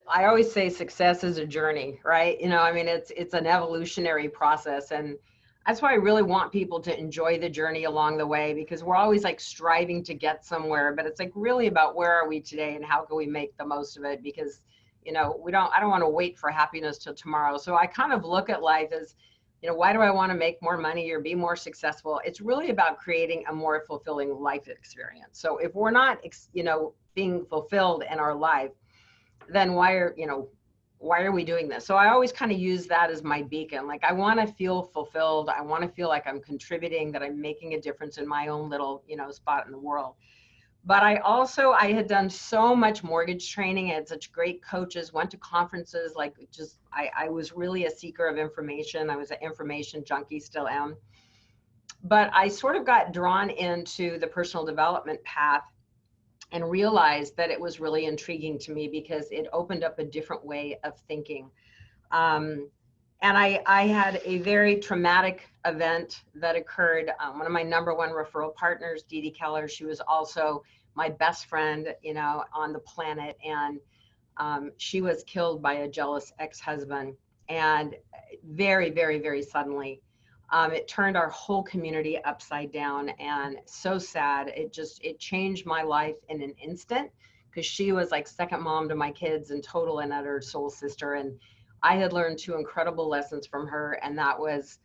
I always say success is a journey, right? I mean, it's an evolutionary process, and that's why I really want people to enjoy the journey along the way, because we're always like striving to get somewhere, but it's like really about where are we today and how can we make the most of it, because I don't want to wait for happiness till tomorrow. So I kind of look at life as, why do I want to make more money or be more successful? It's really about creating a more fulfilling life experience. So if we're not, being fulfilled in our life, then why are we doing this? So I always kind of use that as my beacon. Like, I want to feel fulfilled. I want to feel like I'm contributing, that I'm making a difference in my own little, spot in the world. But I had done so much mortgage training. I had such great coaches, went to conferences, like I was really a seeker of information. I was an information junkie, still am. But I sort of got drawn into the personal development path and realized that it was really intriguing to me because it opened up a different way of thinking. Um, and I had a very traumatic event that occurred. One of my number one referral partners, Dee Dee Keller, she was also my best friend, on the planet. And she was killed by a jealous ex-husband. And very, very, very suddenly, it turned our whole community upside down, and so sad. It changed my life in an instant, because she was like second mom to my kids and total and utter soul sister. And I had learned two incredible lessons from her, and that was,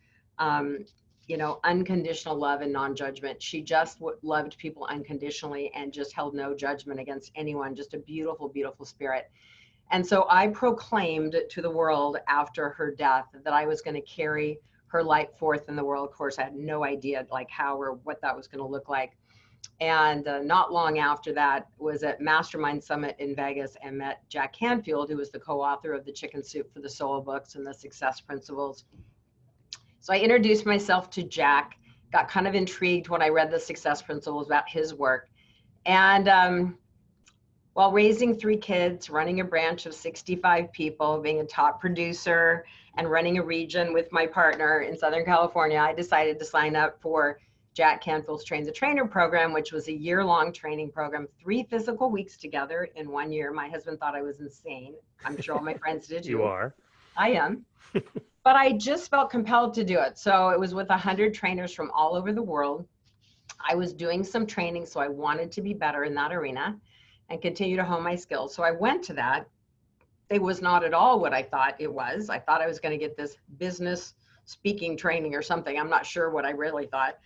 unconditional love and non-judgment. She just loved people unconditionally and just held no judgment against anyone. Just a beautiful, beautiful spirit. And so I proclaimed to the world after her death that I was going to carry her light forth in the world. Of course, I had no idea like how or what that was going to look like. And not long after that was at Mastermind Summit in Vegas, and met Jack Canfield, who was the co-author of the Chicken Soup for the Soul books and the Success Principles. So I introduced myself to Jack, got kind of intrigued when I read the Success Principles about his work. And while raising three kids, running a branch of 65 people, being a top producer, and running a region with my partner in Southern California, I decided to sign up for Jack Canfield's Train the Trainer program, which was a year-long training program, 3 physical weeks together in 1 year. My husband thought I was insane. I'm sure all my friends did too. You are. I am. But I just felt compelled to do it. So it was with 100 trainers from all over the world. I was doing some training, so I wanted to be better in that arena and continue to hone my skills. So I went to that. It was not at all what I thought it was. I thought I was going to get this business speaking training or something. I'm not sure what I really thought,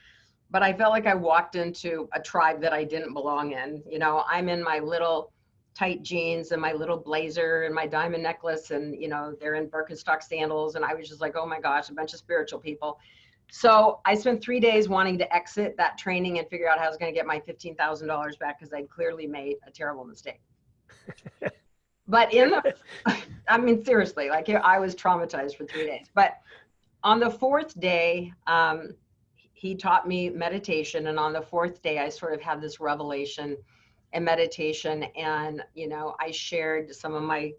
but I felt like I walked into a tribe that I didn't belong in. I'm in my little tight jeans and my little blazer and my diamond necklace, and they're in Birkenstock sandals, and I was just like, oh my gosh, a bunch of spiritual people. So I spent 3 days wanting to exit that training and figure out how I was going to get my $15,000 back, because I'd clearly made a terrible mistake. But I mean, seriously, like I was traumatized for 3 days. But on the fourth day, he taught me meditation. And on the fourth day, I sort of had this revelation and meditation. And, I shared some of my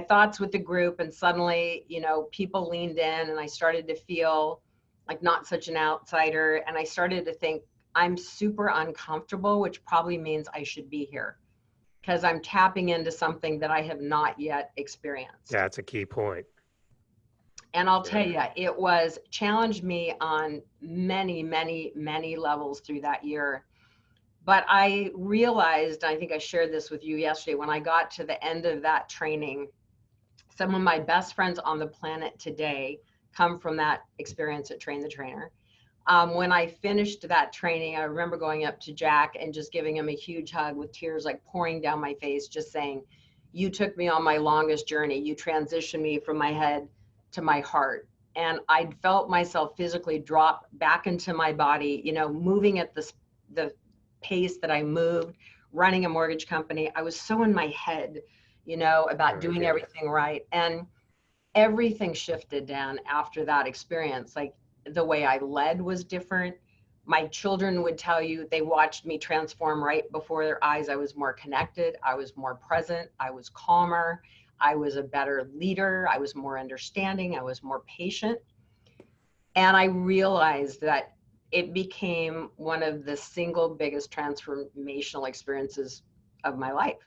thoughts with the group, and suddenly, people leaned in, and I started to feel like not such an outsider. And I started to think, I'm super uncomfortable, which probably means I should be here, because I'm tapping into something that I have not yet experienced. That's a key point. And I'll tell you, it was challenged me on many, many, many levels through that year. But I realized, I think I shared this with you yesterday, when I got to the end of that training, some of my best friends on the planet today come from that experience at Train the Trainer. When I finished that training, I remember going up to Jack and just giving him a huge hug with tears like pouring down my face, just saying, you took me on my longest journey. You transitioned me from my head to my heart. And I felt myself physically drop back into my body, moving at the pace that I moved, running a mortgage company. I was so in my head, about doing everything right. And everything shifted, Dan, after that experience. Like, the way I led was different. My children would tell you they watched me transform right before their eyes. I was more connected. I was more present. I was calmer. I was a better leader. I was more understanding. I was more patient. And I realized that it became one of the single biggest transformational experiences of my life.